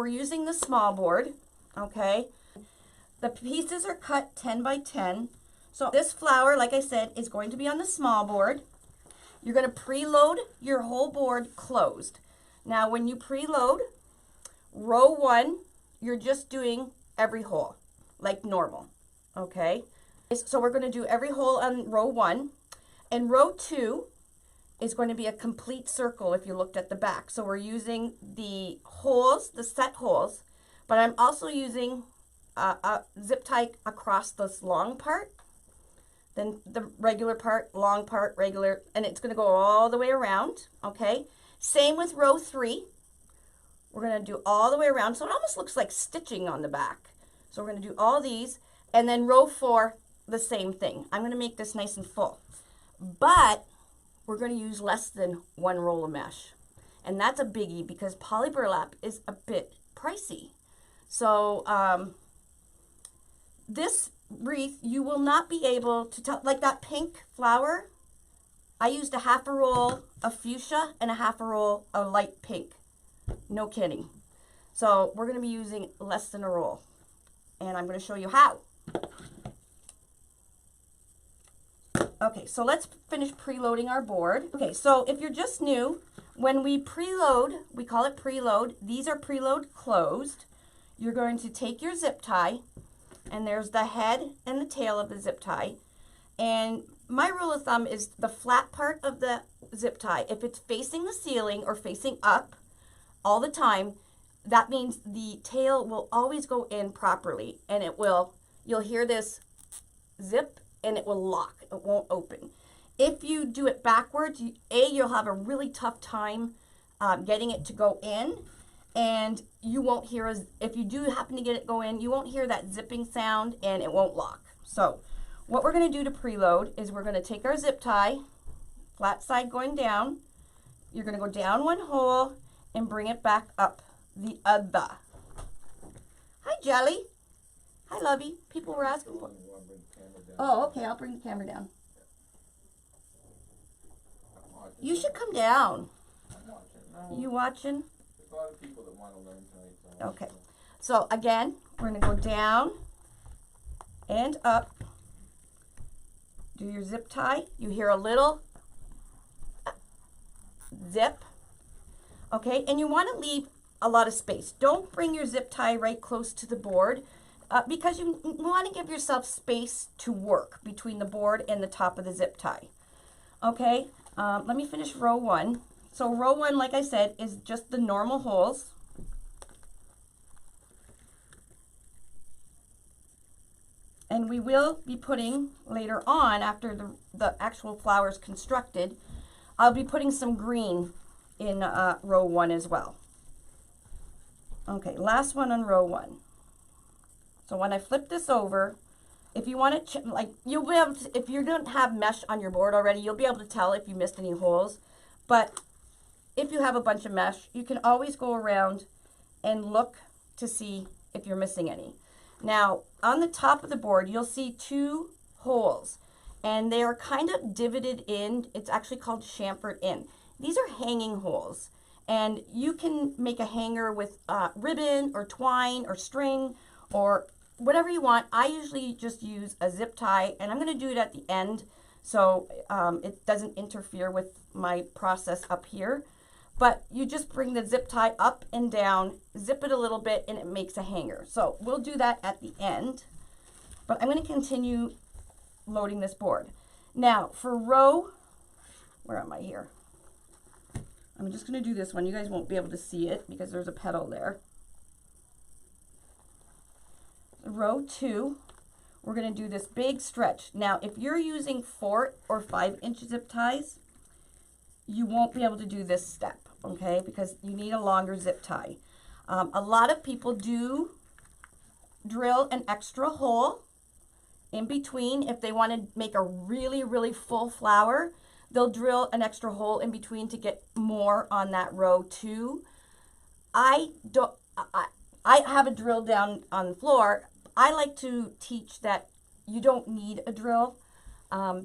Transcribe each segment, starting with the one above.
we're using the small board, okay? The pieces are cut 10 by 10. So this flower, like I said, is going to be on the small board. You're going to preload your whole board closed. Now, when you preload, row 1, you're just doing every hole, like normal, okay? So we're going to do every hole on row 1. And row 2 is going to be a complete circle if you looked at the back. So we're using the holes, the set holes, but I'm also using a zip tie across this long part, then the regular part, long part, regular, and it's going to go all the way around, okay? Same with row 3. We're going to do all the way around, so it almost looks like stitching on the back. So we're going to do all these, and then row 4, the same thing. I'm going to make this nice and full, but we're going to use less than 1 roll of mesh, and that's a biggie because poly burlap is a bit pricey. So this wreath, you will not be able to tell, like that pink flower, I used a half a roll of fuchsia and a half a roll of light pink. No kidding. So we're going to be using less than a roll, and I'm going to show you how. Okay, so let's finish preloading our board. Okay, so if you're just new, when we preload, we call it preload. These are preload closed. You're going to take your zip tie, and there's the head and the tail of the zip tie. And my rule of thumb is the flat part of the zip tie, if it's facing the ceiling or facing up all the time, that means the tail will always go in properly, and it will, you'll hear this zip and it will lock, it won't open. If you do it backwards, you'll have a really tough time getting it to go in, and you won't hear, if you do happen to get it go in, you won't hear that zipping sound and it won't lock. So what we're going to do to preload is we're going to take our zip tie, flat side going down, you're going to go down 1 hole and bring it back up the other. Hi, Jelly. Hi, Lovey. People were asking for. Oh, okay. I'll bring the camera down. You should come down. You watching? There's a lot of people that want to learn tonight. Okay. So again, we're going to go down and up. Do your zip tie. You hear a little zip. Okay, and you want to leave a lot of space. Don't bring your zip tie right close to the board because you want to give yourself space to work between the board and the top of the zip tie. Okay, let me finish row 1. So row 1, like I said, is just the normal holes. And we will be putting later on, after the actual flower is constructed, I'll be putting some green in row 1 as well. Okay, last one on row 1. So when I flip this over, if you want to, like, you'll be able to, if you don't have mesh on your board already, you'll be able to tell if you missed any holes. But if you have a bunch of mesh, you can always go around and look to see if you're missing any. Now, on the top of the board, you'll see 2 holes, and they are kind of divoted in. It's actually called chamfered in. These are hanging holes, and you can make a hanger with ribbon or twine or string or whatever you want. I usually just use a zip tie, and I'm going to do it at the end so it doesn't interfere with my process up here. But you just bring the zip tie up and down, zip it a little bit, and it makes a hanger. So we'll do that at the end, but I'm going to continue loading this board. Now for row, where am I here? I'm just going to do this one. You guys won't be able to see it because there's a petal there. Row 2, we're going to do this big stretch. Now, if you're using 4 or 5 inch zip ties, you won't be able to do this step, okay? Because you need a longer zip tie. A lot of people do drill an extra hole in between. If they want to make a really, really full flower, they'll drill an extra hole in between to get more on that row 2. I have a drill down on the floor. I like to teach that you don't need a drill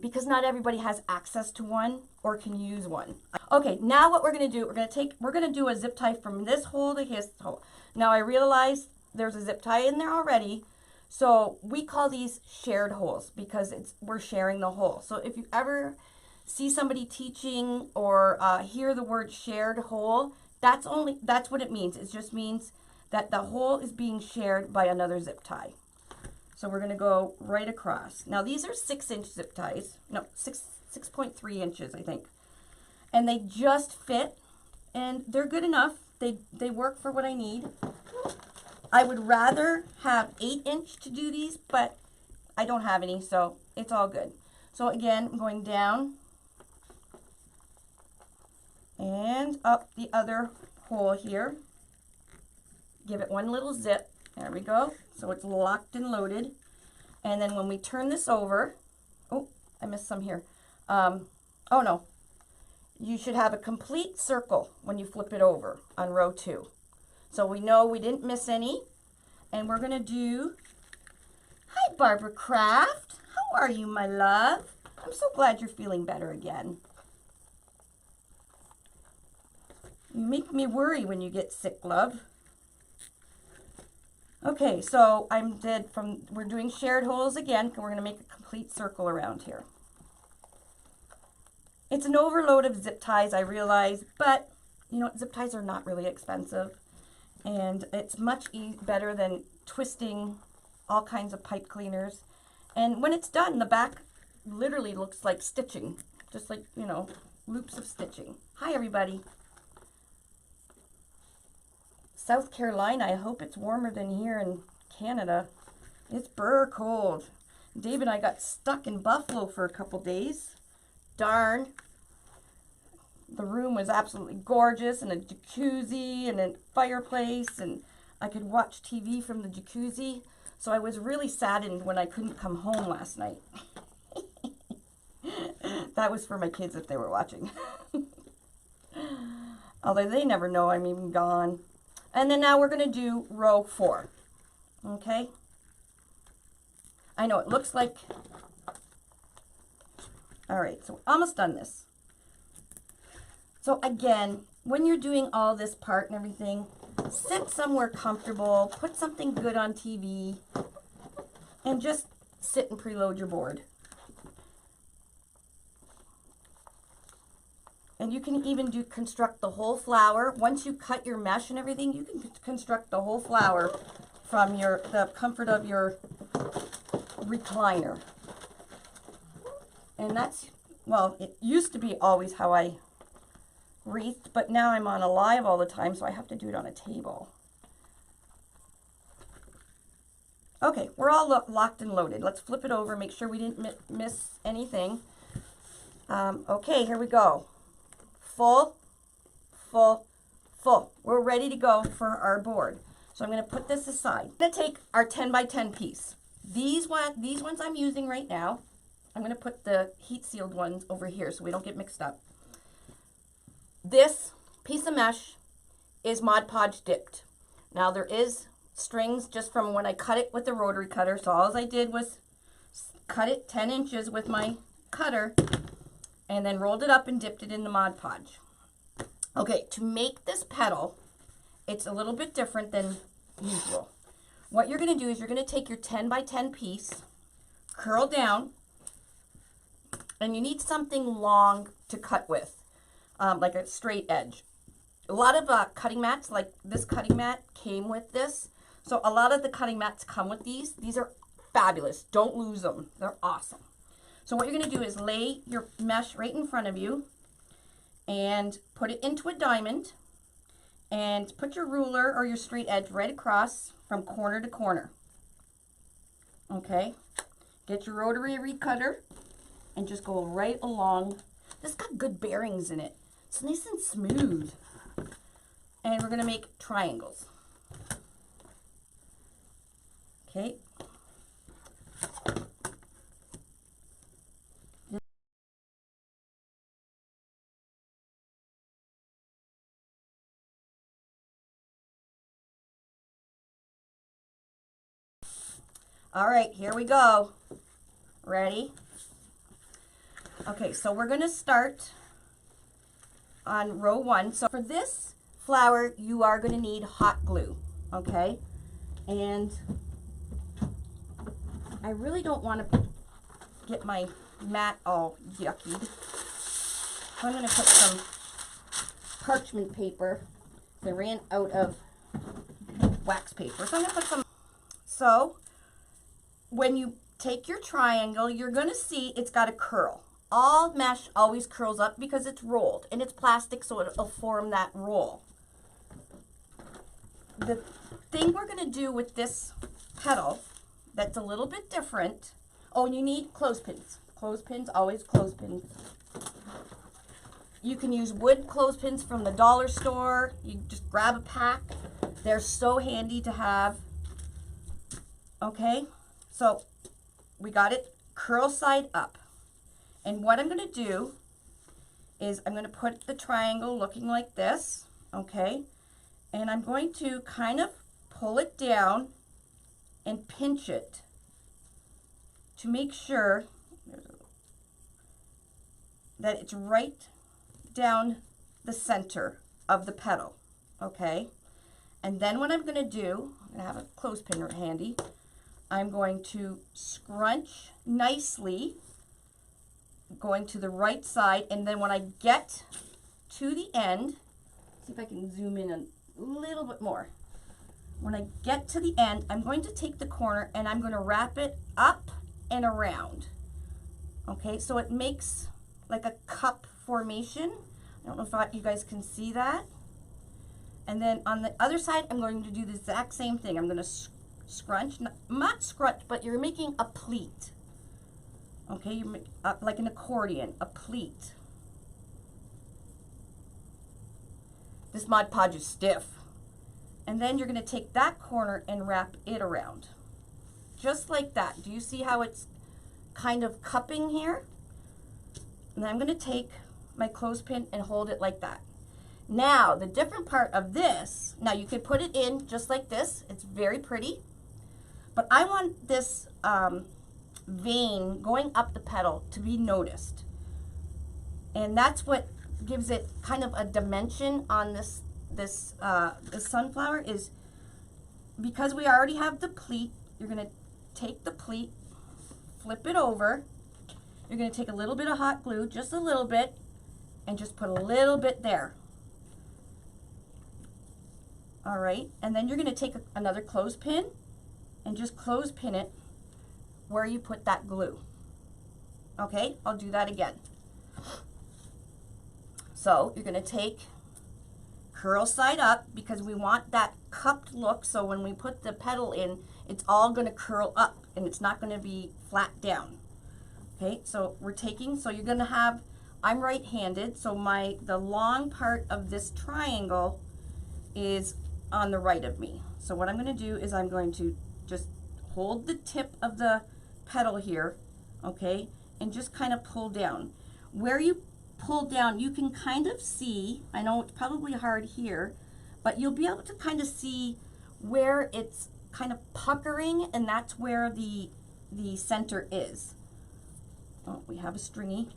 because not everybody has access to one or can use one. Okay, now what we're going to do, we're going to do a zip tie from this hole to his hole. Now I realize there's a zip tie in there already, so we call these shared holes because we're sharing the hole. So if you ever see somebody teaching or hear the word shared hole, that's what it means. It just means that the hole is being shared by another zip tie. So we're going to go right across. Now these are 6-inch zip ties. No, 6.3 inches, I think. And they just fit, and they're good enough. They work for what I need. I would rather have 8-inch to do these, but I don't have any, so it's all good. So again, I'm going down and up the other hole here. Give it one little zip. There we go. So it's locked and loaded. And then when we turn this over, oh, I missed some here. Oh no, you should have a complete circle when you flip it over on row 2. So we know we didn't miss any. And we're gonna do, hi Barbara Craft. How are you, my love? I'm so glad you're feeling better again. You make me worry when you get sick, love. Okay, so we're doing shared holes again. We're gonna make a complete circle around here. It's an overload of zip ties, I realize, but you know, zip ties are not really expensive, and it's much better than twisting all kinds of pipe cleaners. And when it's done, the back literally looks like stitching, just like, you know, loops of stitching. Hi, everybody. South Carolina, I hope it's warmer than here in Canada. It's burr cold. Dave and I got stuck in Buffalo for a couple days. Darn. The room was absolutely gorgeous, and a jacuzzi and a fireplace, and I could watch TV from the jacuzzi. So I was really saddened when I couldn't come home last night. That was for my kids if they were watching. Although they never know I'm even gone. And then now we're going to do row 4. Okay? I know it looks like... All right, so we're almost done this. So again, when you're doing all this part and everything, sit somewhere comfortable, put something good on TV, and just sit and preload your board. And you can even construct the whole flower. Once you cut your mesh and everything, you can construct the whole flower from the comfort of your recliner. And that's, well, it used to be always how I wreathed, but now I'm on a live all the time, so I have to do it on a table. Okay, we're all locked and loaded. Let's flip it over, make sure we didn't miss anything. Okay, here we go. Full, full, full. We're ready to go for our board. So I'm going to put this aside. I'm going to take our 10 by 10 piece. These ones I'm using right now. I'm going to put the heat sealed ones over here so we don't get mixed up. This piece of mesh is Mod Podge dipped. Now there is strings just from when I cut it with the rotary cutter. So all I did was cut it 10 inches with my cutter and then rolled it up and dipped it in the Mod Podge. Okay, to make this petal, it's a little bit different than usual. What you're going to do is you're going to take your 10 by 10 piece, curl down, and you need something long to cut with, like a straight edge. A lot of cutting mats, like this cutting mat, came with this. So a lot of the cutting mats come with these. These are fabulous. Don't lose them. They're awesome. So what you're going to do is lay your mesh right in front of you and put it into a diamond and put your ruler or your straight edge right across from corner to corner. Okay? Get your rotary recutter and just go right along. This got good bearings in it. It's nice and smooth. And we're going to make triangles. Okay. All right, here we go. Ready? Okay, so we're going to start on row 1. So for this flower, you are going to need hot glue. okay? And I really don't want to get my mat all yucky. So I'm going to put some parchment paper. I ran out of wax paper. So I'm going to put some. So when you take your triangle, you're going to see it's got a curl. All mesh always curls up because it's rolled, and it's plastic, so it'll form that roll. The thing we're going to do with this petal that's a little bit different. Oh, and you need clothespins. Clothespins, always clothespins. You can use wood clothespins from the dollar store. You just grab a pack. They're so handy to have. Okay, so we got it curl side up. And what I'm going to do is I'm going to put the triangle looking like this, okay? And I'm going to kind of pull it down and pinch it to make sure that it's right down the center of the petal, okay? And then what I'm going to do, I'm going to have a clothespin handy, I'm going to scrunch nicely going to the right side, and then when I get to the end, see if I can zoom in a little bit more. When I get to the end, I'm going to take the corner and I'm going to wrap it up and around. Okay, so it makes like a cup formation. I don't know if you guys can see that. And then on the other side, I'm going to do the exact same thing. I'm going to scrunch, not scrunch, but you're making a pleat. Okay, you make like an accordion, a pleat. This Mod Podge is stiff. And then you're going to take that corner and wrap it around. Just like that. Do you see how it's kind of cupping here? And then I'm going to take my clothespin and hold it like that. Now, the different part of this, now you could put it in just like this. It's very pretty. But I want this vein going up the petal to be noticed. And that's what gives it kind of a dimension on this sunflower, is because we already have the pleat. You're going to take the pleat, flip it over. You're going to take a little bit of hot glue, just a little bit, and just put a little bit there. All right, and then you're going to take another clothespin and just clothespin it where you put that glue. Okay, I'll do that again. So you're going to take curl side up because we want that cupped look, so when we put the petal in, it's all going to curl up and it's not going to be flat down. Okay, so we're taking, so you're going to have, I'm right-handed, so the long part of this triangle is on the right of me. So what I'm going to do is I'm going to just hold the tip of the petal here, okay, and just kind of pull down. Where you pull down, you can kind of see, I know it's probably hard here, but you'll be able to kind of see where it's kind of puckering, and that's where the center is. Oh, we have a stringy.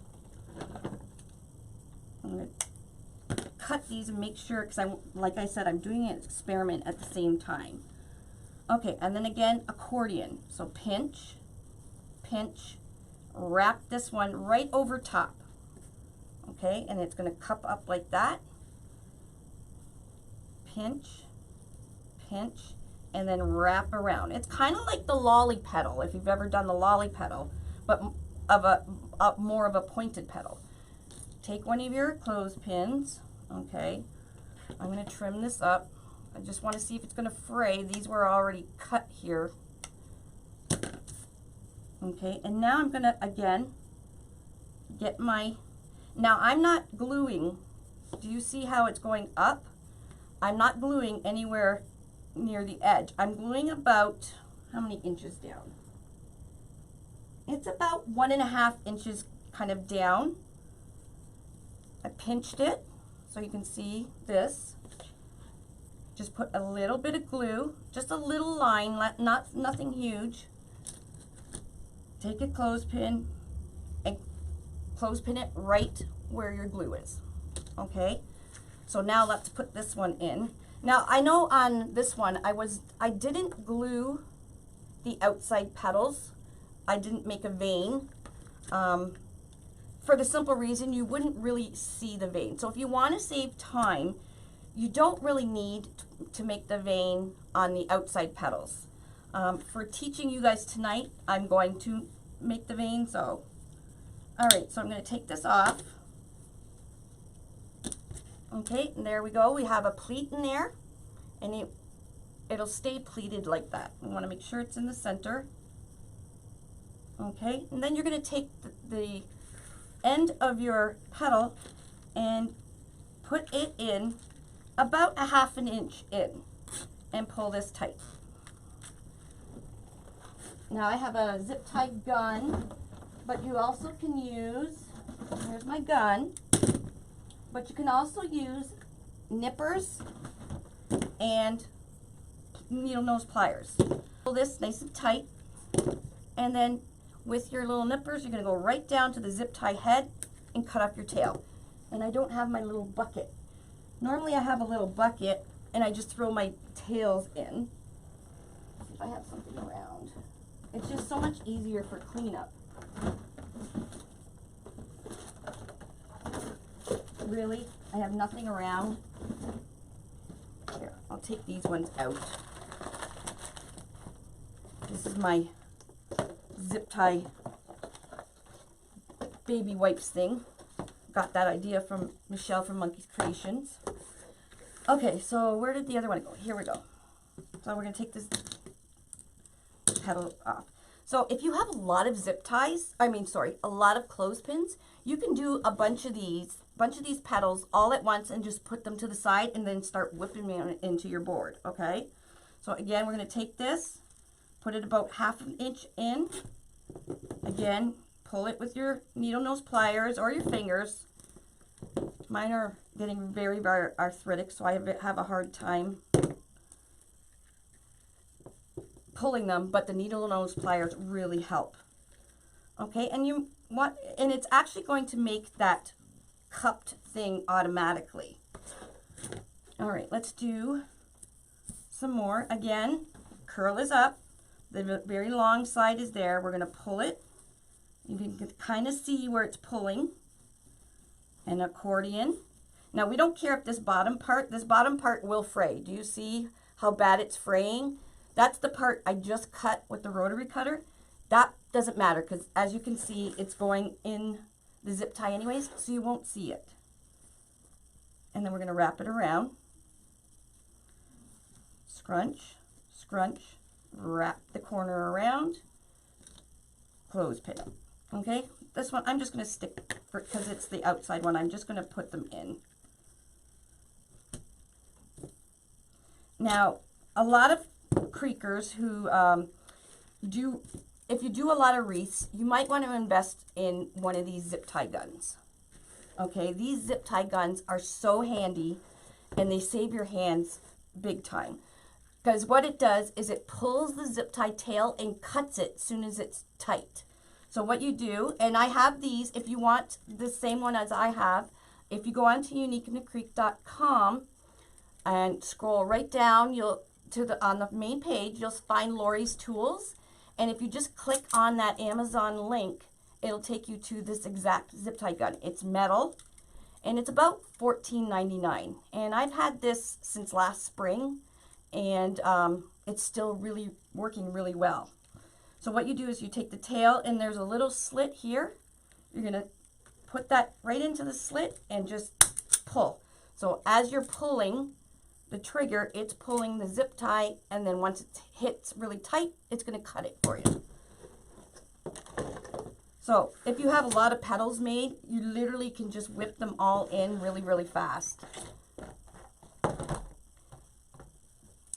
I'm going to cut these and make sure, because like I said, I'm doing an experiment at the same time. Okay, and then again, accordion. So pinch, pinch, wrap this one right over top. Okay, and it's going to cup up like that. Pinch, pinch, and then wrap around. It's kind of like the lolly petal, if you've ever done the lolly petal, but of more of a pointed petal. Take one of your clothespins. Okay, I'm going to trim this up. I just want to see if it's going to fray. These were already cut here. Okay, and now I'm going to, again, get my, now I'm not gluing. Do you see how it's going up? I'm not gluing anywhere near the edge. I'm gluing about, how many inches down? It's about 1.5 inches kind of down. I pinched it so you can see this. Just put a little bit of glue, just a little line, nothing huge. Take a clothespin and clothespin it right where your glue is. Okay, so now let's put this one in. Now I know on this one I didn't glue the outside petals. I didn't make a vein for the simple reason you wouldn't really see the vein. So if you want to save time, you don't really need to make the vein on the outside petals. For teaching you guys tonight, I'm going to make the vein. So, all right, so I'm going to take this off. Okay, and there we go. We have a pleat in there, and it'll stay pleated like that. We want to make sure it's in the center. Okay, and then you're going to take the end of your petal and put it in about a 1/2 inch in and pull this tight. Now I have a zip tie gun, but you also can use, here's my gun, but you can also use nippers and needle nose pliers. Pull this nice and tight, and then with your little nippers, you're going to go right down to the zip tie head and cut off your tail. And I don't have my little bucket. Normally I have a little bucket and I just throw my tails in. Let's see if I have something around. It's just so much easier for cleanup. Really, I have nothing around. Here, I'll take these ones out. This is my zip tie baby wipes thing. Got that idea from Michelle from Monkey's Creations. Okay, so where did the other one go? Here we go. So we're going to take this petal off. So if you have a lot of zip ties, a lot of clothespins, you can do a bunch of these petals all at once and just put them to the side and then start whipping them into your board, okay? So again, we're going to take this, put it about 1/2 inch in. Again, pull it with your needle nose pliers or your fingers. Mine are getting very, very arthritic, so I have a hard time pulling them, but the needle nose pliers really help. Okay, and it's actually going to make that cupped thing automatically. All right, let's do some more. Again, curl is up. The very long side is there. We're going to pull it. You can kind of see where it's pulling. An accordion. Now we don't care if this bottom part will fray. Do you see how bad it's fraying? That's the part I just cut with the rotary cutter. That doesn't matter because as you can see, it's going in the zip tie anyways, so you won't see it. And then we're going to wrap it around. Scrunch, scrunch, wrap the corner around, clothespin. Okay, this one I'm just going to stick, because it's the outside one, I'm just going to put them in. Now, a lot of creekers who if you do a lot of wreaths, you might want to invest in one of these zip tie guns. Okay, these zip tie guns are so handy and they save your hands big time. Because what it does is it pulls the zip tie tail and cuts it as soon as it's tight. So what you do, and I have these, if you want the same one as I have, if you go on to uniqueinthecreek.com and scroll right down, on the main page, you'll find Lori's tools. And if you just click on that Amazon link, it'll take you to this exact zip tie gun. It's metal, and it's about $14.99. And I've had this since last spring, and it's still really working really well. So what you do is you take the tail, and there's a little slit here. You're going to put that right into the slit and just pull. So as you're pulling the trigger, it's pulling the zip tie, and then once it hits really tight, it's going to cut it for you. So if you have a lot of petals made, you literally can just whip them all in really, really fast.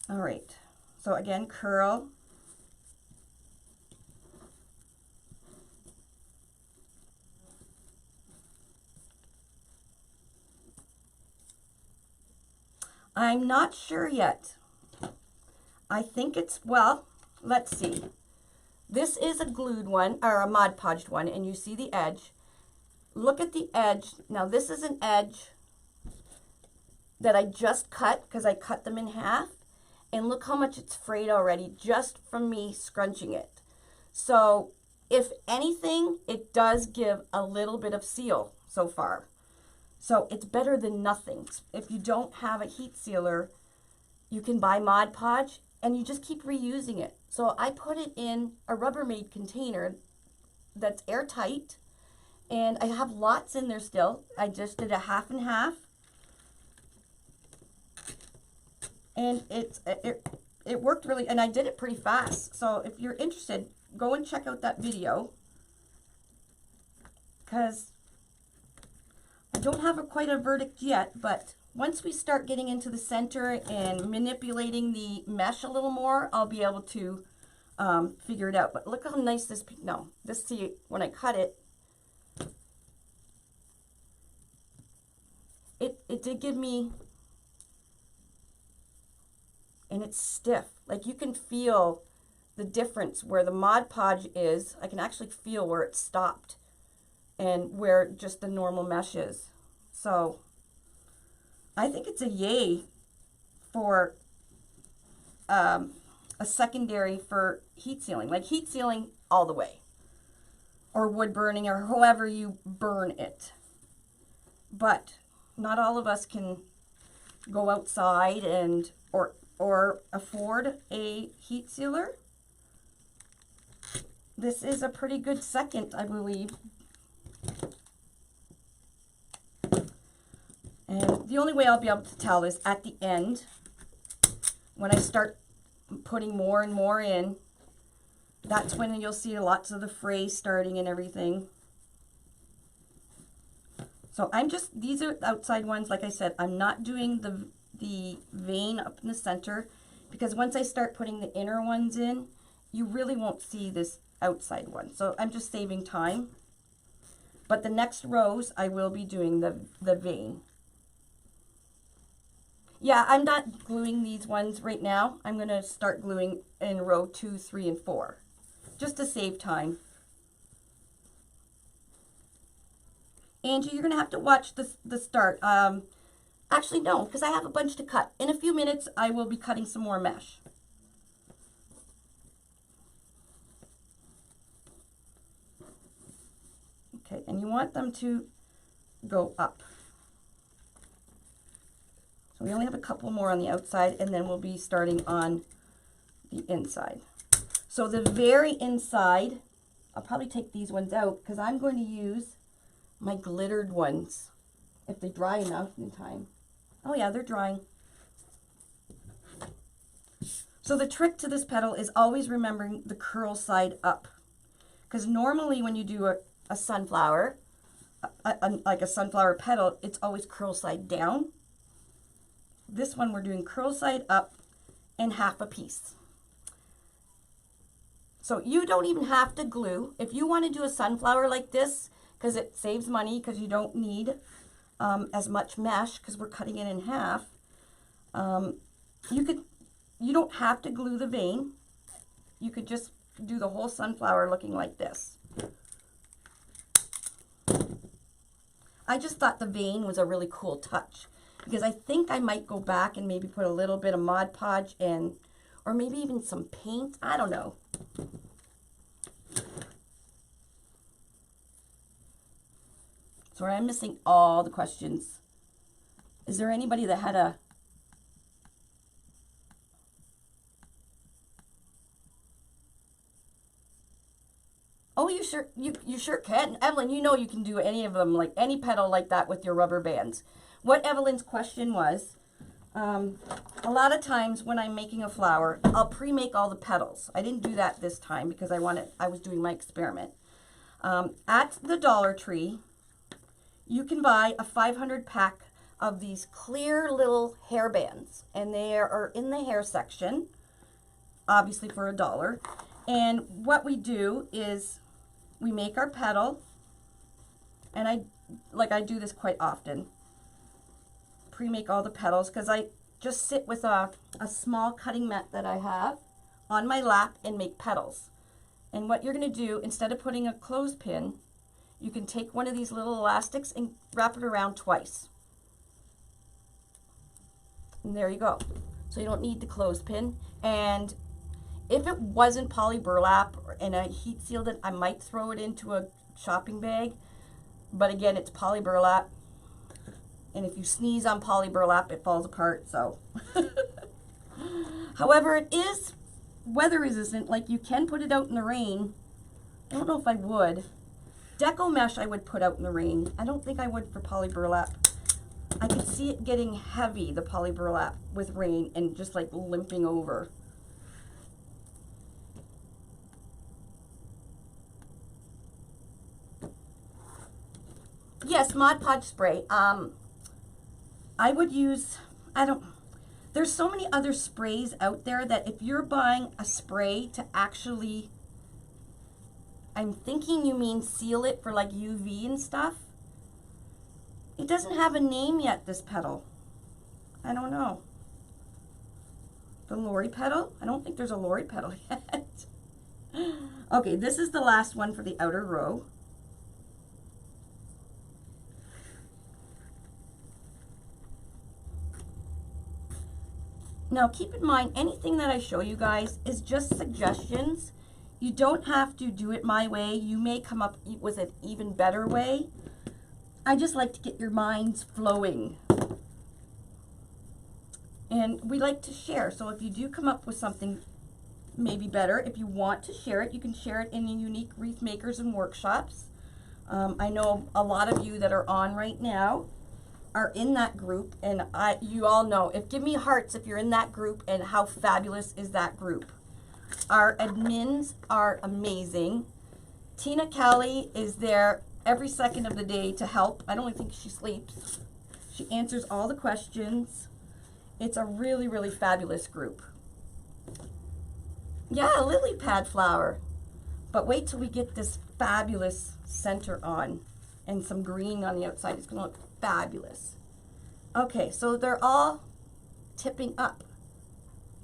All right, so again, curl. I'm not sure yet. I think it's, well, let's see. This is a glued one, or a Mod Podged one, and you see the edge. Look at the edge. Now this is an edge that I just cut, because I cut them in half, and look how much it's frayed already just from me scrunching it. So if anything, it does give a little bit of seal so far. So it's better than nothing. If you don't have a heat sealer, you can buy Mod Podge and you just keep reusing it. So I put it in a Rubbermaid container that's airtight, and I have lots in there still. I just did a half and half, and it worked really, and I did it pretty fast. So if you're interested, go and check out that video, because I don't have quite a verdict yet, but once we start getting into the center and manipulating the mesh a little more, I'll be able to figure it out. But look how nice this, see, when I cut it, it did give me, and it's stiff. Like, you can feel the difference where the Mod Podge is. I can actually feel where it stopped and where just the normal mesh is. So I think it's a yay for a secondary for heat sealing, like heat sealing all the way, or wood burning, or however you burn it. But not all of us can go outside and or afford a heat sealer. This is a pretty good second, I believe. And the only way I'll be able to tell is at the end, when I start putting more and more in, that's when you'll see lots of the fray starting and everything. So these are outside ones. Like I said, I'm not doing the vein up in the center, because once I start putting the inner ones in, you really won't see this outside one. So I'm just saving time. But the next rows, I will be doing the vein. Yeah, I'm not gluing these ones right now. I'm going to start gluing in row 2, 3, and 4, just to save time. Angie, you're going to have to watch the start. Actually, no, because I have a bunch to cut. In a few minutes, I will be cutting some more mesh. Okay, and you want them to go up. So we only have a couple more on the outside, and then we'll be starting on the inside. So the very inside, I'll probably take these ones out, because I'm going to use my glittered ones, if they dry enough in time. Oh yeah, they're drying. So the trick to this petal is always remembering the curl side up, because normally when you do a sunflower, like a sunflower petal, it's always curl side down. This one we're doing curl side up and half a piece. So you don't even have to glue. If you want to do a sunflower like this, because it saves money, because you don't need as much mesh, because we're cutting it in half, you don't have to glue the vein. You could just do the whole sunflower looking like this. I just thought the vein was a really cool touch, because I think I might go back and maybe put a little bit of Mod Podge in, or maybe even some paint. I don't know. Sorry, I'm missing all the questions. Is there anybody that had a... Oh, you sure can. Evelyn, you know you can do any of them, like any petal like that with your rubber bands. What Evelyn's question was, a lot of times when I'm making a flower, I'll pre-make all the petals. I didn't do that this time because I was doing my experiment. At the Dollar Tree, you can buy a 500 pack of these clear little hair bands, and they are in the hair section, obviously for $1. And what we do is we make our petal, and I do this quite often, pre-make all the petals, because I just sit with a small cutting mat that I have on my lap and make petals. And what you're going to do, instead of putting a clothespin, you can take one of these little elastics and wrap it around twice. And there you go. So you don't need the clothespin. And if it wasn't poly burlap and I heat sealed it, I might throw it into a shopping bag. But again, it's poly burlap. And if you sneeze on poly burlap, it falls apart, so. However, it is weather resistant. Like, you can put it out in the rain. I don't know if I would. Deco mesh I would put out in the rain. I don't think I would for poly burlap. I could see it getting heavy, the poly burlap, with rain and just like limping over. Yes, Mod Podge spray. I would use, there's so many other sprays out there that if you're buying a spray to actually, I'm thinking you mean seal it for like UV and stuff. It doesn't have a name yet, this petal. I don't know. The Lori petal? I don't think there's a Lori petal yet. Okay, this is the last one for the outer row. Now keep in mind, anything that I show you guys is just suggestions. You don't have to do it my way. You may come up with an even better way. I just like to get your minds flowing. And we like to share. So if you do come up with something maybe better, if you want to share it, you can share it in the Unique Wreath Makers and Workshops. I know a lot of you that are on right now are in that group, and you all know, give me hearts if you're in that group, and how fabulous is that group. Our admins are amazing. Tina Kelly is there every second of the day to help. I don't think she sleeps. She answers all the questions. It's a really, really fabulous group. Yeah, lily pad flower. But wait till we get this fabulous center on and some green on the outside. It's gonna look fabulous. Okay, so they're all tipping up.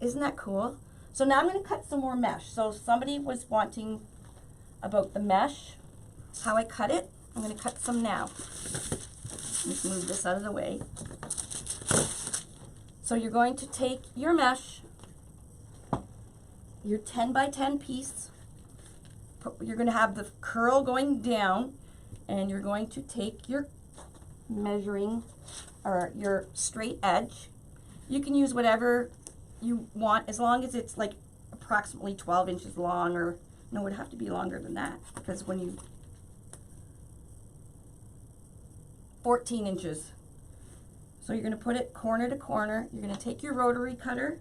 Isn't that cool? So now I'm going to cut some more mesh. So somebody was wanting about the mesh, how I cut it. I'm going to cut some now. Let's move this out of the way. So you're going to take your mesh, your 10 by 10 piece. You're going to have the curl going down, and you're going to take your measuring or your straight edge. You can use whatever you want as long as it's like approximately 12 inches long, or no, it would have to be longer than that, because when you 14 inches. So you're going to put it corner to corner. You're going to take your rotary cutter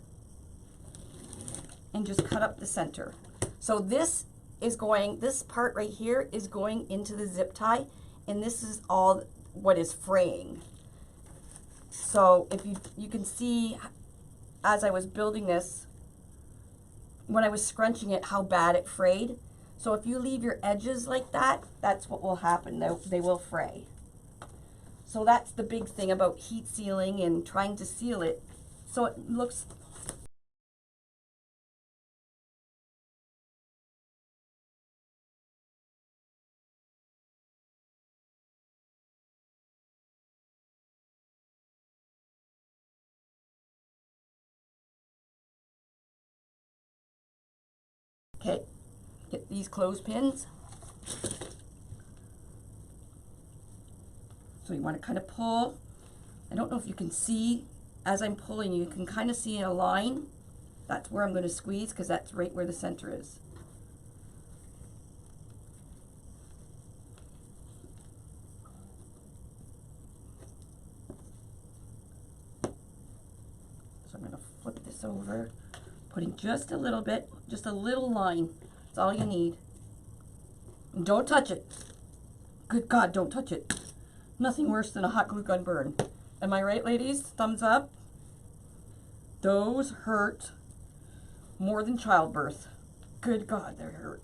and just cut up the center. So this part right here is going into the zip tie, and this is all what is fraying. So if you can see, as I was building this, when I was scrunching it, how bad it frayed. So if you leave your edges like that, that's what will happen. They will fray. So that's the big thing about heat sealing and trying to seal it so it looks okay. Get these clothespins. So you want to kind of pull. I don't know if you can see, as I'm pulling, you can kind of see a line. That's where I'm going to squeeze, because that's right where the center is. So I'm going to flip this over, putting just a little bit, just a little line. That's all you need. And don't touch it. Good God, don't touch it. Nothing worse than a hot glue gun burn. Am I right, ladies? Thumbs up. Those hurt more than childbirth. Good God, they hurt.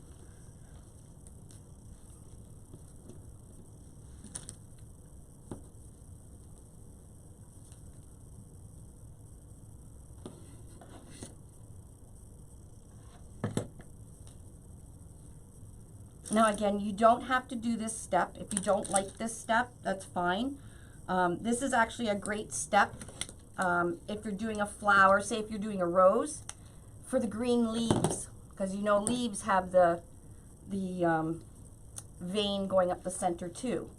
Now again, you don't have to do this step. If you don't like this step, that's fine. This is actually a great step if you're doing a flower, say if you're doing a rose, for the green leaves, because you know leaves have the vein going up the center too.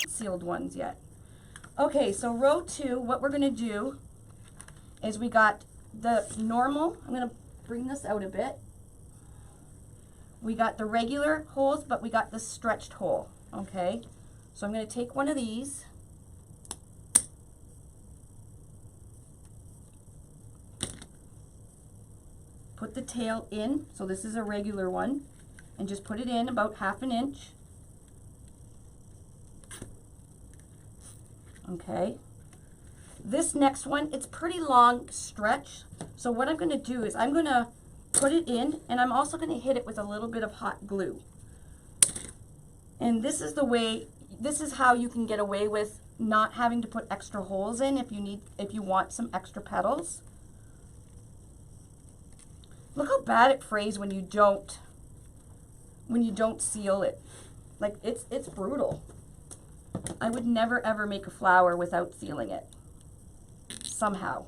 Sealed ones yet. Okay, so row 2, what we're going to do is we got the normal, I'm going to bring this out a bit. We got the regular holes, but we got the stretched hole, okay? So I'm going to take one of these. Put the tail in, so this is a regular one, and just put it in about 1/2 inch. Okay, this next one, it's pretty long stretch. So what I'm going to do is I'm going to put it in, and I'm also going to hit it with a little bit of hot glue. And this is the way, this is how you can get away with not having to put extra holes in if you want some extra petals. Look how bad it frays when you don't seal it. Like it's brutal. I would never ever make a flower without sealing it somehow.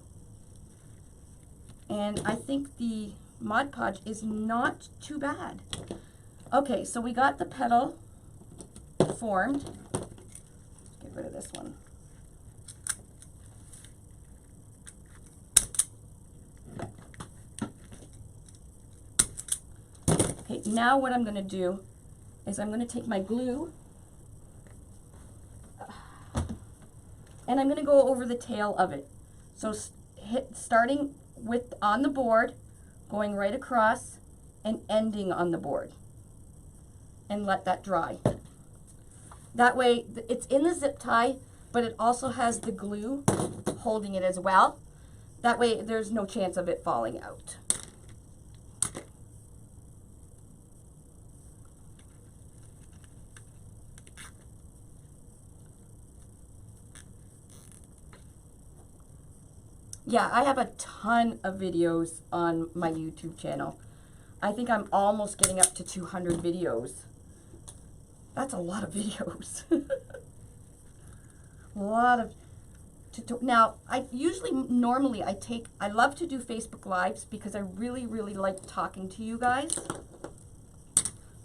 And I think the Mod Podge is not too bad. Okay, so we got the petal formed. Let's get rid of this one. Okay, now what I'm going to do is I'm going to take my glue and I'm going to go over the tail of it. So starting with on the board, going right across and ending on the board, and let that dry. That way it's in the zip tie, but it also has the glue holding it as well. That way there's no chance of it falling out. Yeah, I have a ton of videos on my YouTube channel. I think I'm almost getting up to 200 videos. That's a lot of videos. A lot of now, I love to do Facebook Lives because I really like talking to you guys.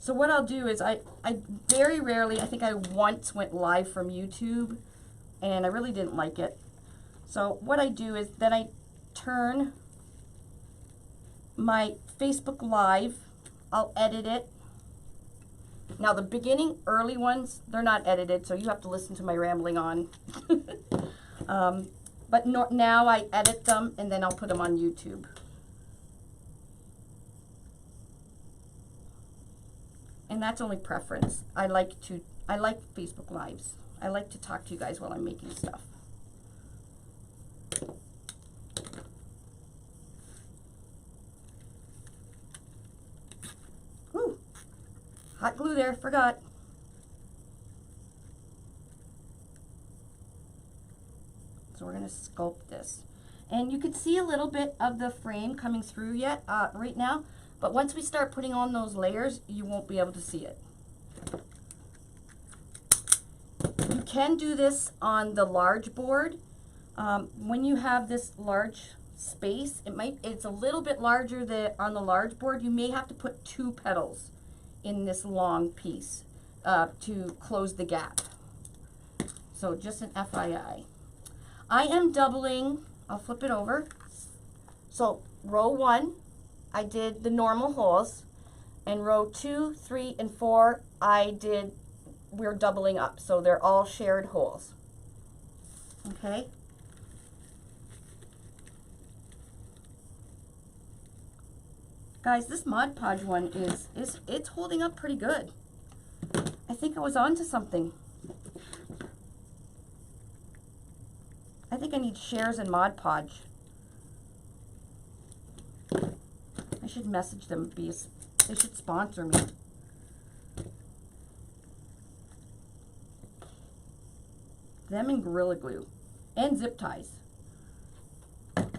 So what I'll do is I very rarely, I think I once went live from YouTube and I really didn't like it. So what I do is then I turn my Facebook Live, I'll edit it. Now the beginning early ones, they're not edited, so you have to listen to my rambling on. But now I edit them and then I'll put them on YouTube. And that's only preference. I like Facebook Lives. I like to talk to you guys while I'm making stuff. Whew. Hot glue there, forgot. So we're going to sculpt this. And you can see a little bit of the frame coming through yet right now, but once we start putting on those layers, you won't be able to see it. You can do this on the large board. When you have this large space, it's a little bit larger on the large board. You may have to put 2 petals in this long piece to close the gap. So just an FYI. I am doubling, I'll flip it over. So row 1, I did the normal holes, and row 2, 3, and 4, we're doubling up. So they're all shared holes. Okay. Guys, this Mod Podge one it's holding up pretty good. I think I was onto something. I think I need shares in Mod Podge. I should message them. They should sponsor me. Them and Gorilla Glue. And zip ties.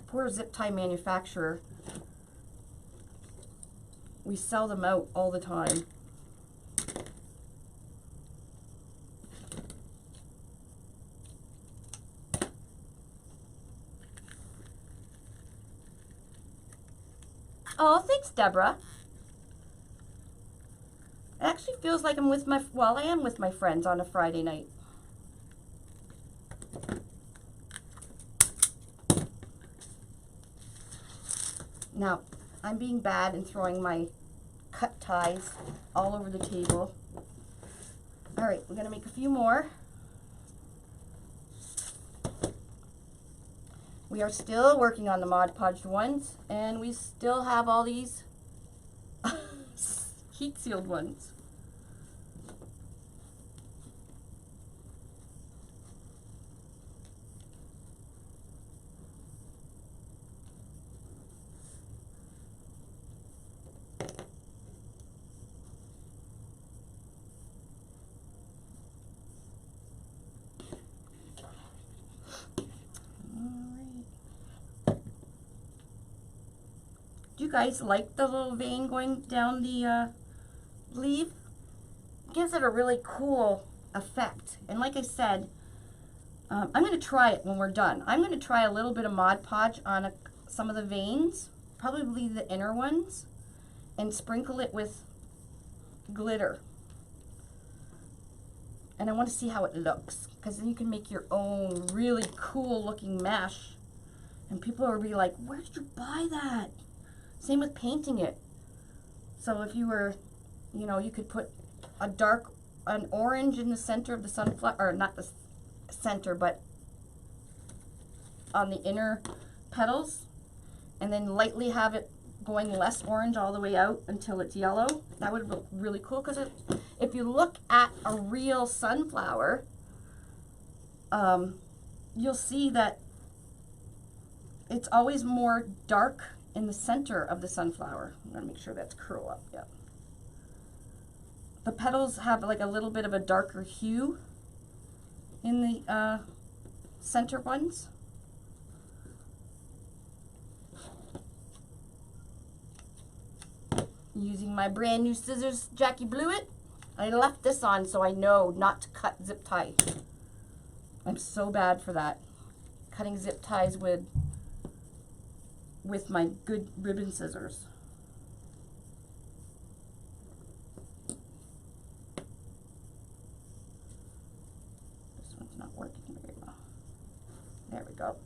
Poor zip tie manufacturer. We sell them out all the time. Oh, thanks, Deborah. It actually feels like I'm with my, well, I am with my friends on a Friday night. Now, I'm being bad and throwing my cut ties all over the table. All right, we're gonna make a few more. We are still working on the Mod Podged ones, and we still have all these heat sealed ones. Do you guys like the little vein going down the leaf? It gives it a really cool effect. And like I said, I'm going to try it when we're done. I'm going to try a little bit of Mod Podge on some of the veins, probably the inner ones, and sprinkle it with glitter. And I want to see how it looks, because then you can make your own really cool looking mesh. And people will be like, where did you buy that? Same with painting it. So if you were, you know, you could put an orange in the center of the sunflower, or not the center, but on the inner petals, and then lightly have it going less orange all the way out until it's yellow. That would look really cool, because if you look at a real sunflower, you'll see that it's always more dark in the center of the sunflower. I'm gonna make sure that's curl up, yeah. The petals have like a little bit of a darker hue in the center ones. Using my brand new scissors, Jackie Blewett. I left this on so I know not to cut zip ties. I'm so bad for that. Cutting zip ties with my good ribbon scissors. This one's not working very well. There we go.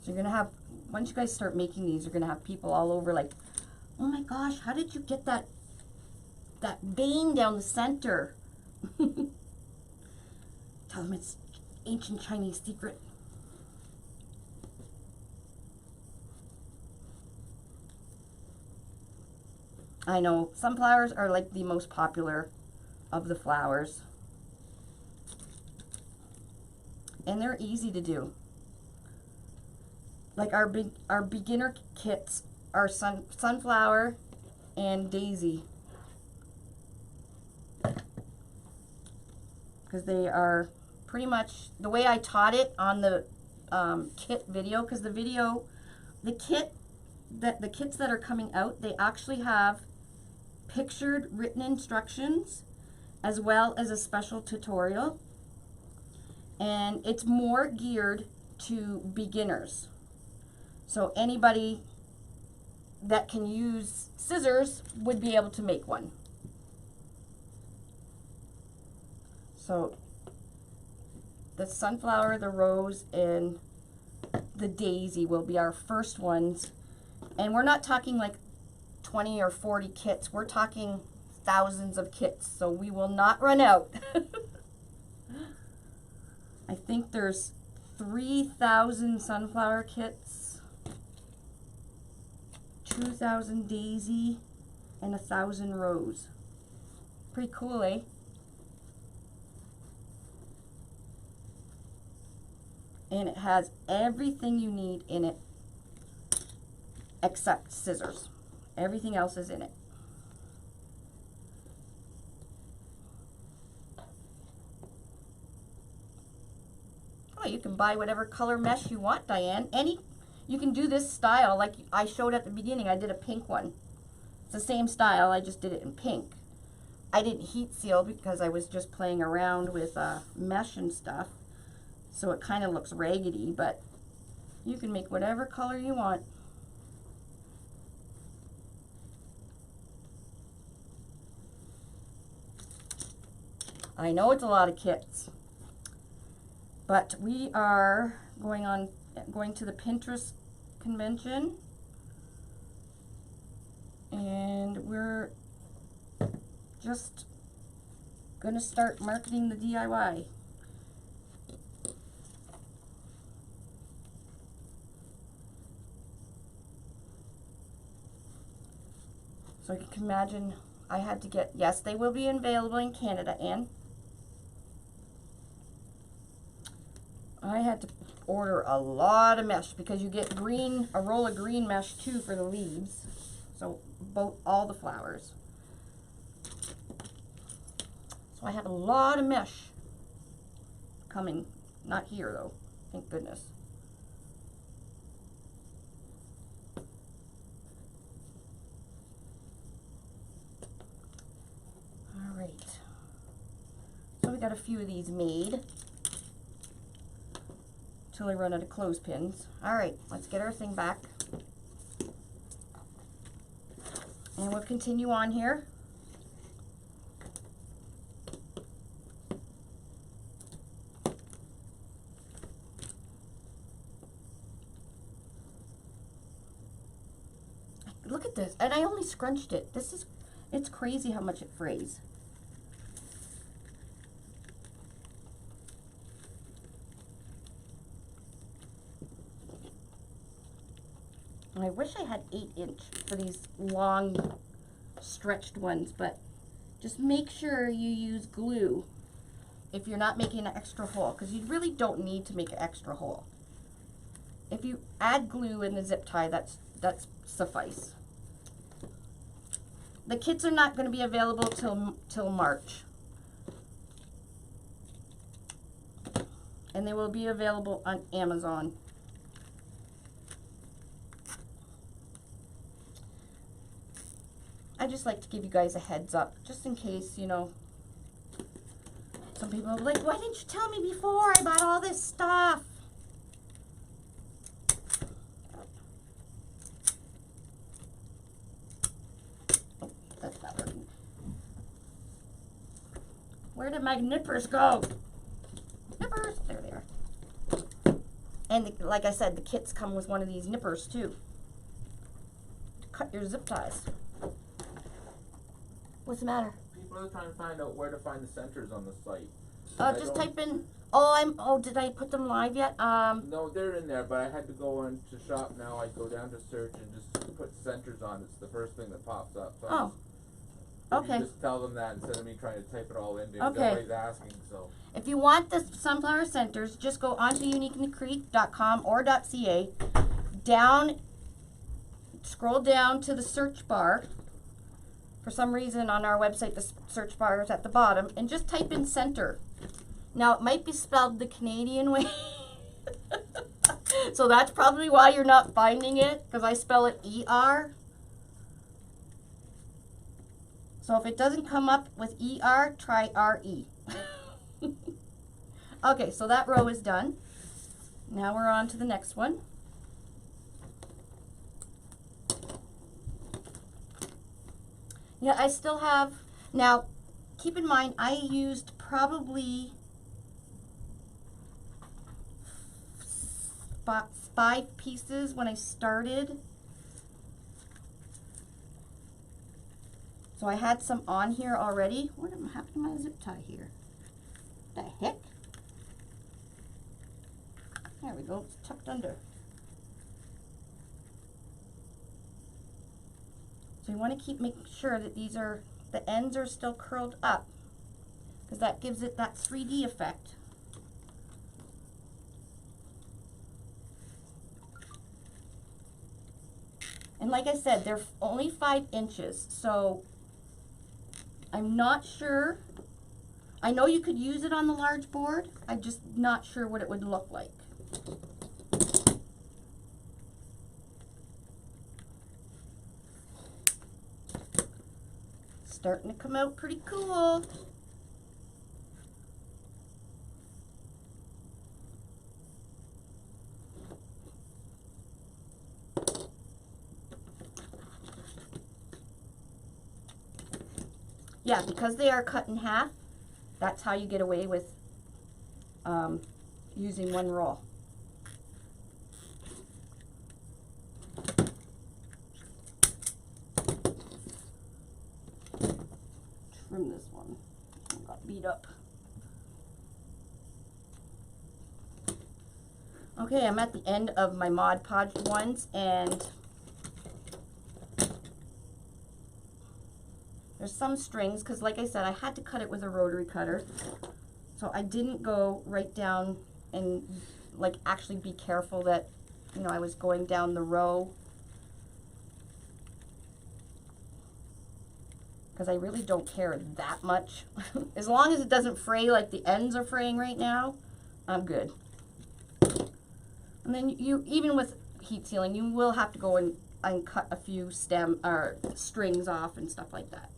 So you're gonna have, once you guys start making these, you're gonna have people all over like, oh my gosh, how did you get that vein down the center? Tell them it's ancient Chinese secret. I know, sunflowers are like the most popular of the flowers. And they're easy to do. Like our beginner kits are sunflower and daisy. Because they are pretty much the way I taught it on the kit video, because the kits that are coming out, they actually have pictured written instructions as well as a special tutorial, and it's more geared to beginners. So anybody that can use scissors would be able to make one. So the sunflower, the rose, and the daisy will be our first ones. And we're not talking like 20 or 40 kits. We're talking thousands of kits, so we will not run out. I think there's 3,000 sunflower kits, 2,000 daisy, and 1,000 rose. Pretty cool, eh? And it has everything you need in it except scissors. Everything else is in it. Oh, you can buy whatever color mesh you want, Diane. You can do this style like I showed at the beginning. I did a pink one. It's the same style, I just did it in pink. I didn't heat seal because I was just playing around with mesh and stuff. So it kind of looks raggedy, but you can make whatever color you want. I know it's a lot of kits, but we are going to the Pinterest convention, and we're just gonna start marketing the DIY. So you can imagine I had to get, yes, they will be available in Canada, Anne. I had to order a lot of mesh because you get a roll of green mesh too for the leaves. So all the flowers. So I have a lot of mesh coming. Not here though, thank goodness. All right. So we got a few of these made. Until I run out of clothespins. All right, let's get our thing back. And we'll continue on here. Look at this, and I only scrunched it. It's crazy how much it frays. I wish I had 8-inch for these long stretched ones, but just make sure you use glue if you're not making an extra hole, because you really don't need to make an extra hole. If you add glue in the zip tie, that's suffice. The kits are not going to be available till March, and they will be available on Amazon. I just like to give you guys a heads up, just in case, you know, some people are like, why didn't you tell me before I bought all this stuff? Oh, that's not working. Where did my nippers go? Nippers, there they are. And like I said, the kits come with one of these nippers too, to cut your zip ties. What's the matter? People are trying to find out where to find the centers on the site. Just type in, did I put them live yet? No, they're in there, but I had to go into shop now. I go down to search and just put centers on. It's the first thing that pops up. So okay. You just tell them that instead of me trying to type it all in. Okay. Nobody's asking, so. If you want the sunflower centers, just go onto uniqueinthecreek.com or .ca. Scroll down to the search bar. For some reason on our website, the search bar is at the bottom, and just type in center. Now, it might be spelled the Canadian way. So that's probably why you're not finding it, because I spell it E-R. So if it doesn't come up with E-R, try R-E. Okay, so that row is done. Now we're on to the next one. Yeah, I still have, now keep in mind I used probably 5 pieces when I started. So I had some on here already. What happened to my zip tie here? The heck? There we go, it's tucked under. So you want to making sure that the ends are still curled up, because that gives it that 3D effect. And like I said, they're only 5 inches, so I'm not sure. I know you could use it on the large board. I'm just not sure what it would look like. Starting to come out pretty cool. Yeah, because they are cut in half, that's how you get away with using one roll. Trim this one. It got beat up. Okay, I'm at the end of my Mod Podge ones, and there's some strings, because like I said, I had to cut it with a rotary cutter. So I didn't go right down and like actually be careful that, you know, I was going down the row. Because I really don't care that much. As long as it doesn't fray like the ends are fraying right now, I'm good. And then you, even with heat sealing, you will have to go and cut a few strings off and stuff like that.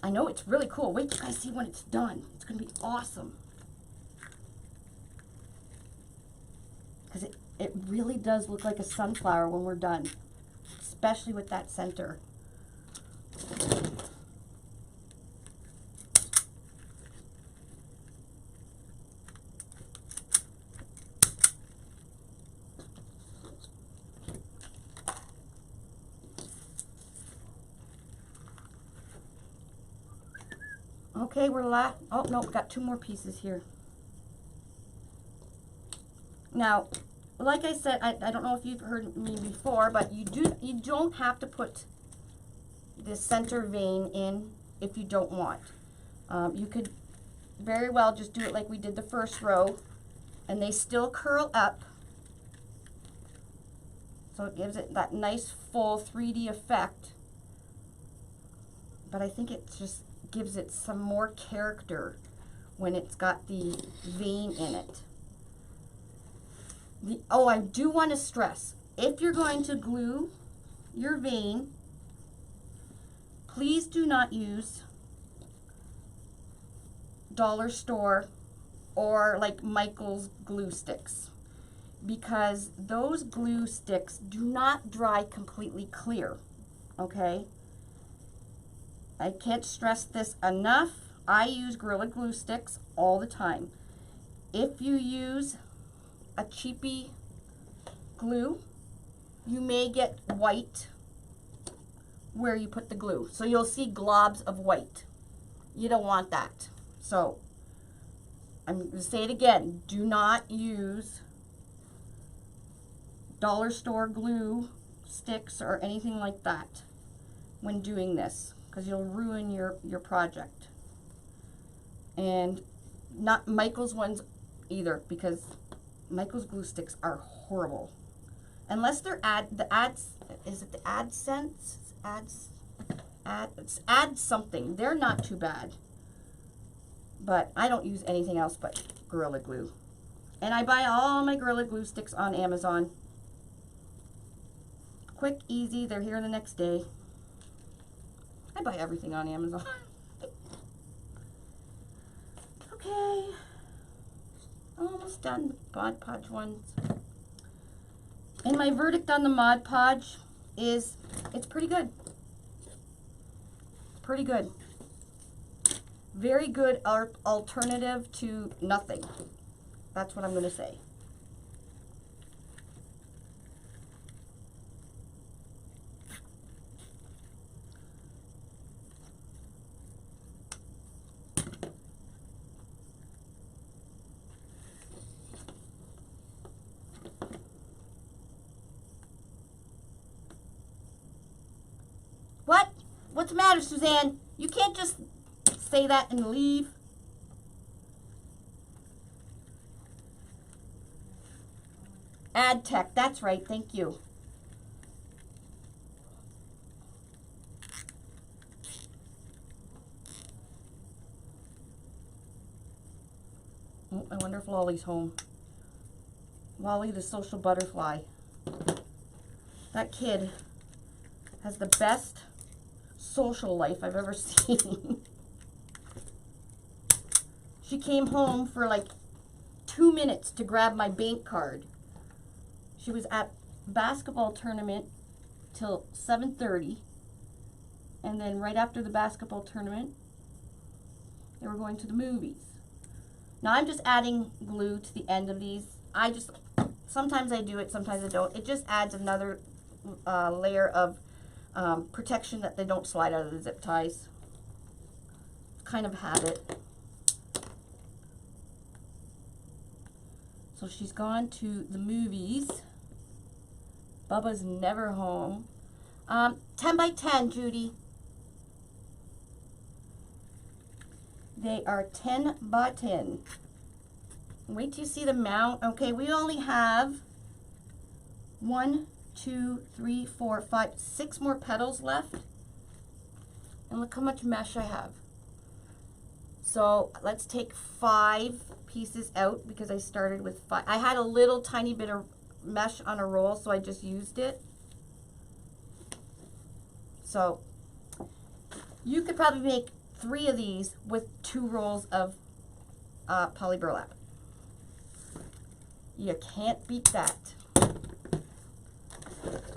I know it's really cool. Wait till you guys see when it's done. It's going to be awesome. Because it really does look like a sunflower when we're done. Especially with that center. Okay, we're oh no, we got 2 more pieces here. Now, like I said, I don't know if you've heard me before, but you don't have to put the center vein in if you don't want. You could very well just do it like we did the first row, and they still curl up. So it gives it that nice full 3D effect. But I think it just gives it some more character when it's got the vein in it. Oh, I do want to stress, if you're going to glue your vein, please do not use dollar store or like Michael's glue sticks, because those glue sticks do not dry completely clear, okay? I can't stress this enough. I use Gorilla Glue sticks all the time. If you use a cheapy glue, you may get white where you put the glue. So you'll see globs of white. You don't want that. So I'm going to say it again. Do not use dollar store glue sticks or anything like that when doing this, because you'll ruin your project. And not Michael's ones either, because Michael's glue sticks are horrible. Unless they're is it the AdSense? It's add something. They're not too bad. But I don't use anything else but Gorilla Glue. And I buy all my Gorilla Glue sticks on Amazon. Quick, easy, they're here the next day. I buy everything on Amazon. Okay. Almost done with Mod Podge ones. And my verdict on the Mod Podge is it's pretty good. It's pretty good. Very good alternative to nothing. That's what I'm going to say. What? What's the matter, Suzanne? You can't just say that and leave. Ad tech, that's right, thank you. Oh, I wonder if Lolly's home. Lolly the social butterfly. That kid has the best social life I've ever seen. She came home for like 2 minutes to grab my bank card. She was at basketball tournament till 7:30, and then right after the basketball tournament they were going to the movies. Now I'm just adding glue to the end of these. Sometimes I do it, sometimes I don't. It just adds another layer of protection that they don't slide out of the zip ties. Kind of habit. So she's gone to the movies. Bubba's never home. 10 by 10, Judy. They are 10 by 10. Wait till you see the mount. Okay, we only have 1, 2, 3, 4, 5, 6 more petals left. And look how much mesh I have. So let's take 5 pieces out because I started with 5. I had a little tiny bit of mesh on a roll, so I just used it. So you could probably make 3 of these with 2 rolls of poly burlap. You can't beat that.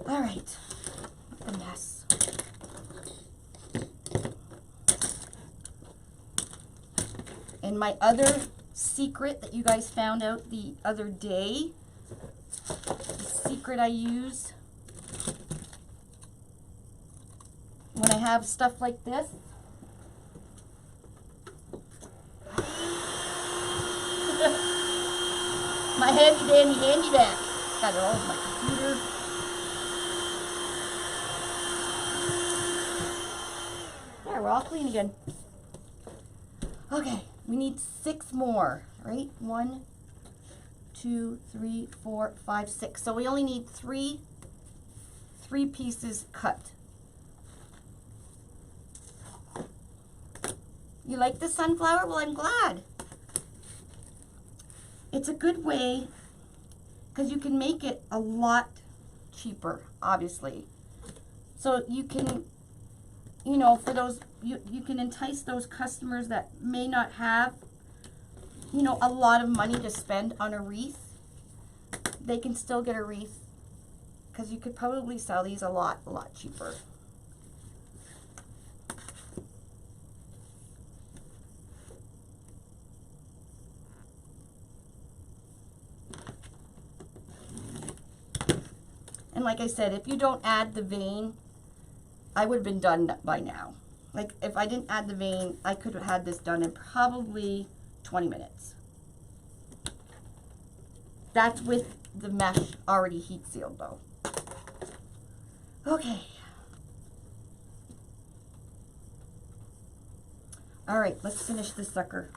All right, what a mess. And my other secret that you guys found out the other day, the secret I use when I have stuff like this. My handy dandy handy back. Got it all over my computer. There, we're all clean again. Okay, we need 6 more, right? 1, 2, 3, 4, 5, 6. So we only need 3 pieces cut. You like the sunflower? Well, I'm glad. It's a good way because you can make it a lot cheaper, obviously. So you can, you know, for those, you can entice those customers that may not have, you know, a lot of money to spend on a wreath. They can still get a wreath because you could probably sell these a lot cheaper. And like I said, if you don't add the vein, I would have been done by now. Like, if I didn't add the vein, I could have had this done in probably 20 minutes. That's with the mesh already heat sealed, though. Okay. All right, let's finish this sucker.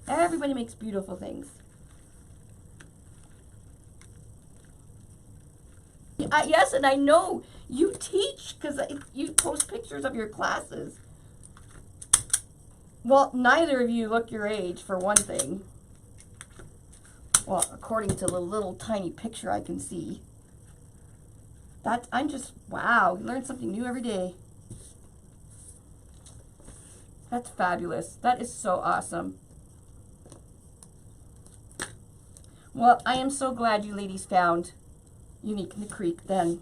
Everybody makes beautiful things. Yes, and I know you teach because you post pictures of your classes. Well, neither of you look your age, for one thing. Well, according to the little tiny picture I can see. I'm just, wow, you learn something new every day. That's fabulous. That is so awesome. Well, I am so glad you ladies found Unique in the Creek then.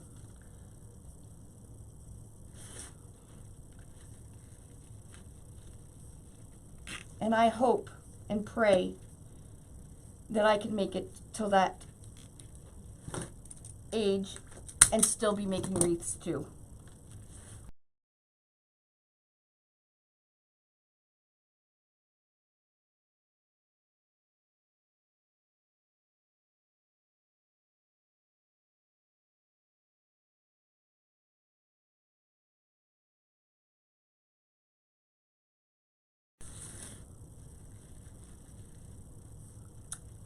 And I hope and pray that I can make it till that age and still be making wreaths too.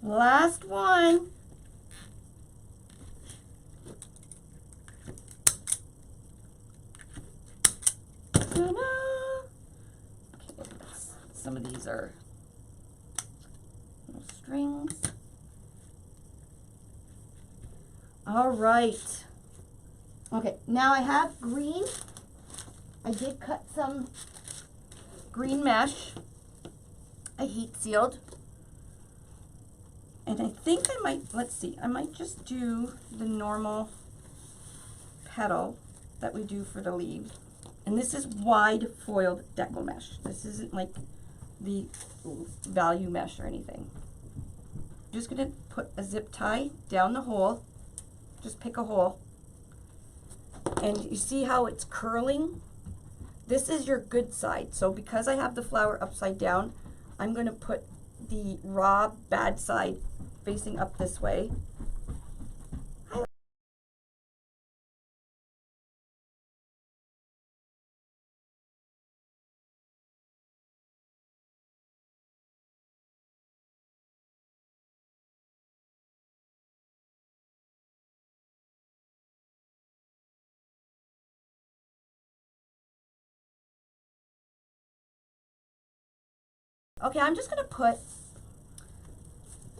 Last one. Ta-da! Okay, some of these are little strings. All right. Okay, now I have green. I did cut some green mesh. I heat sealed. And I think I might, let's see, I might just do the normal petal that we do for the leaves. And this is wide foiled deco mesh. This isn't like the value mesh or anything. I'm just gonna put a zip tie down the hole. Just pick a hole. And you see how it's curling? This is your good side. So because I have the flower upside down, I'm gonna put the raw bad side facing up this way. Okay, I'm just gonna put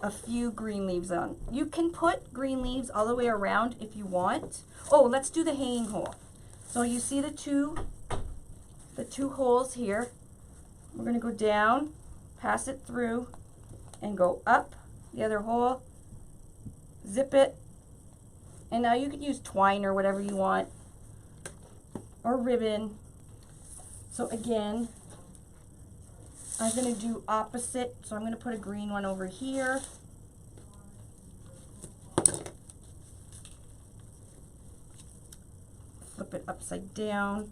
a few green leaves on. You can put green leaves all the way around if you want. Oh, let's do the hanging hole. So you see the two holes here. We're gonna go down, pass it through, and go up the other hole, zip it, and now you could use twine or whatever you want, or ribbon. So again, I'm going to do opposite, so I'm going to put a green one over here. Flip it upside down.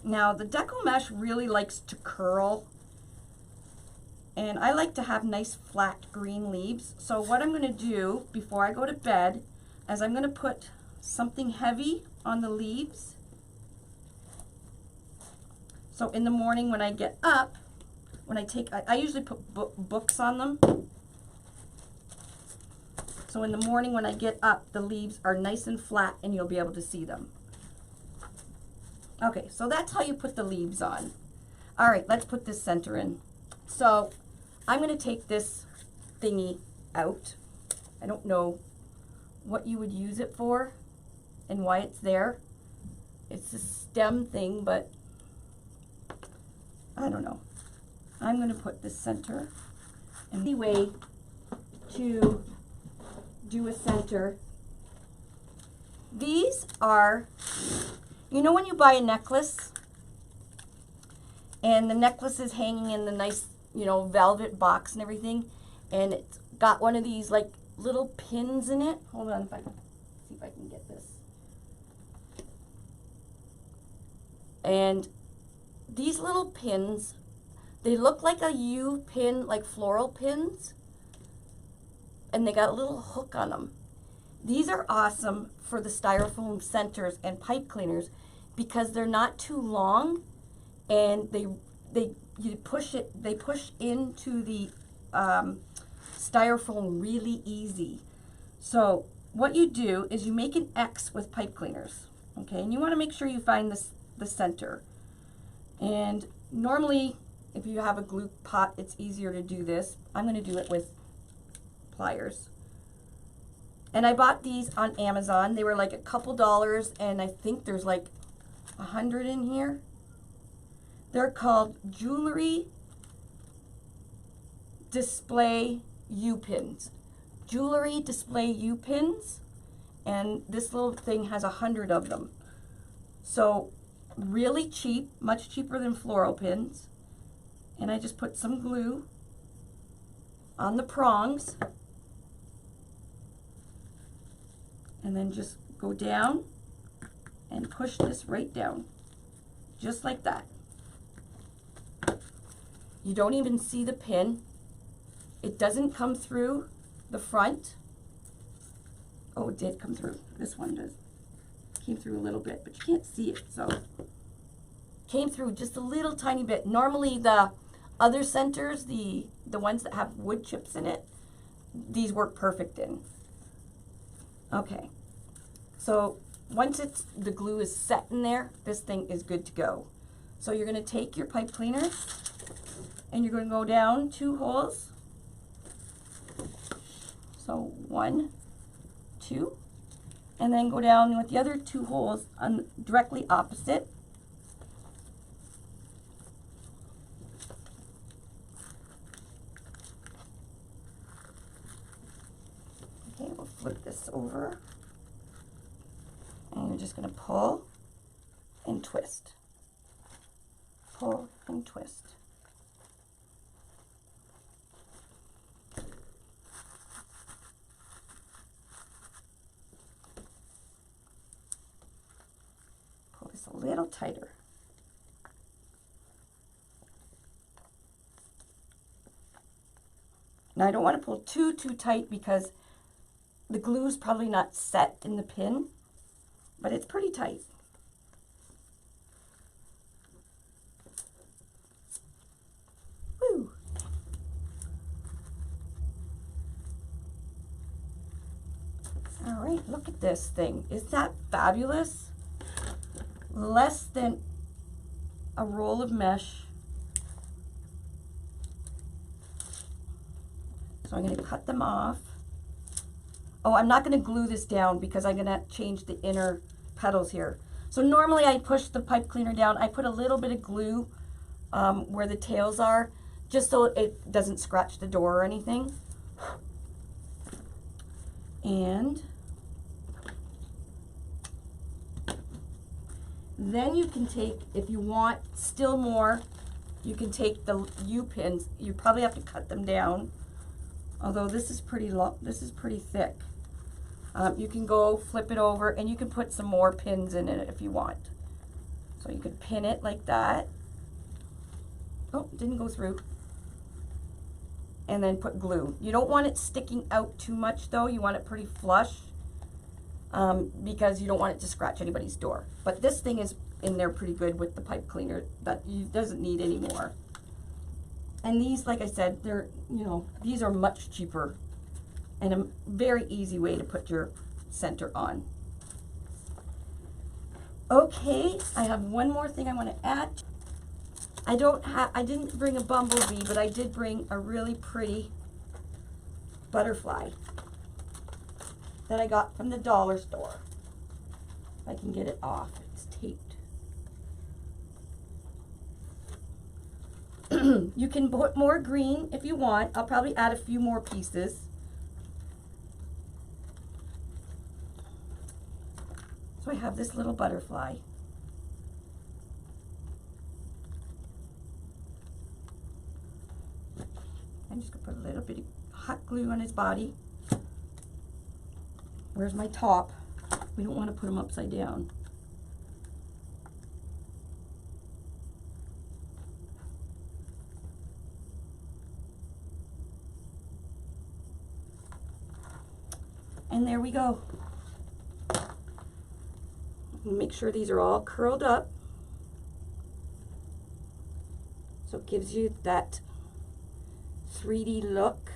Now the deco mesh really likes to curl, and I like to have nice flat green leaves. So what I'm going to do before I go to bed is I'm going to put something heavy on the leaves. So in the morning when I get up, when I usually put books on them. So in the morning when I get up, the leaves are nice and flat and you'll be able to see them. Okay, so that's how you put the leaves on. All right, let's put this center in. So I'm going to take this thingy out. I don't know what you would use it for and why it's there. It's a stem thing, but I don't know. I'm going to put the center. And the way to do a center, these are, you know when you buy a necklace and the necklace is hanging in the nice, you know, velvet box and everything, and it's got one of these like little pins in it. Hold on, see if I can get this. And these little pins, they look like a U pin, like floral pins, and they got a little hook on them. These are awesome for the styrofoam centers and pipe cleaners because they're not too long, and they push into the styrofoam really easy. So what you do is you make an X with pipe cleaners, okay? And you want to make sure you find the center. And normally, if you have a glue pot, it's easier to do this. I'm going to do it with pliers. And I bought these on Amazon. They were like a couple dollars, and I think there's like 100 in here. They're called Jewelry Display U-Pins. Jewelry Display U-Pins. And this little thing has 100 of them. So really cheap, much cheaper than floral pins. And I just put some glue on the prongs, And then just go down and push this right down, just like that. You don't even see the pin. It doesn't come through the front. Oh, it did come through. This one does. Came through a little bit, but you can't see it, so. Came through just a little tiny bit. Normally the other centers, the ones that have wood chips in it, these work perfect in. Okay, so once the glue is set in there, this thing is good to go. So you're gonna take your pipe cleaner and you're gonna go down 2 holes. So 1, 2, and then go down with the other 2 holes on directly opposite. Okay, we'll flip this over. And you're just going to pull and twist. Pull and twist. Pull this a little tighter. Now I don't want to pull too tight because the glue is probably not set in the pin, but it's pretty tight. Woo! All right, look at this thing. Isn't that fabulous? Less than a roll of mesh. So I'm going to cut them off. Oh, I'm not going to glue this down because I'm going to change the inner petals here. So normally I push the pipe cleaner down. I put a little bit of glue where the tails are, just so it doesn't scratch the door or anything. And then you can take, if you want still more, you can take the U-pins. You probably have to cut them down. Although this is pretty long, this is pretty thick. You can go flip it over and you can put some more pins in it if you want. So you could pin it like that. Oh, didn't go through. And then put glue. You don't want it sticking out too much though. You want it pretty flush because you don't want it to scratch anybody's door. But this thing is in there pretty good with the pipe cleaner. That doesn't need any more. And these, like I said, they're, you know, these are much cheaper and a very easy way to put your center on. Okay, I have one more thing I want to add. I didn't bring a bumblebee, but I did bring a really pretty butterfly that I got from the dollar store. If I can get it off, it's taped. You can put more green if you want. I'll probably add a few more pieces. So I have this little butterfly. I'm just going to put a little bit of hot glue on his body. Where's my top? We don't want to put him upside down. And there we go. Make sure these are all curled up. So it gives you that 3D look.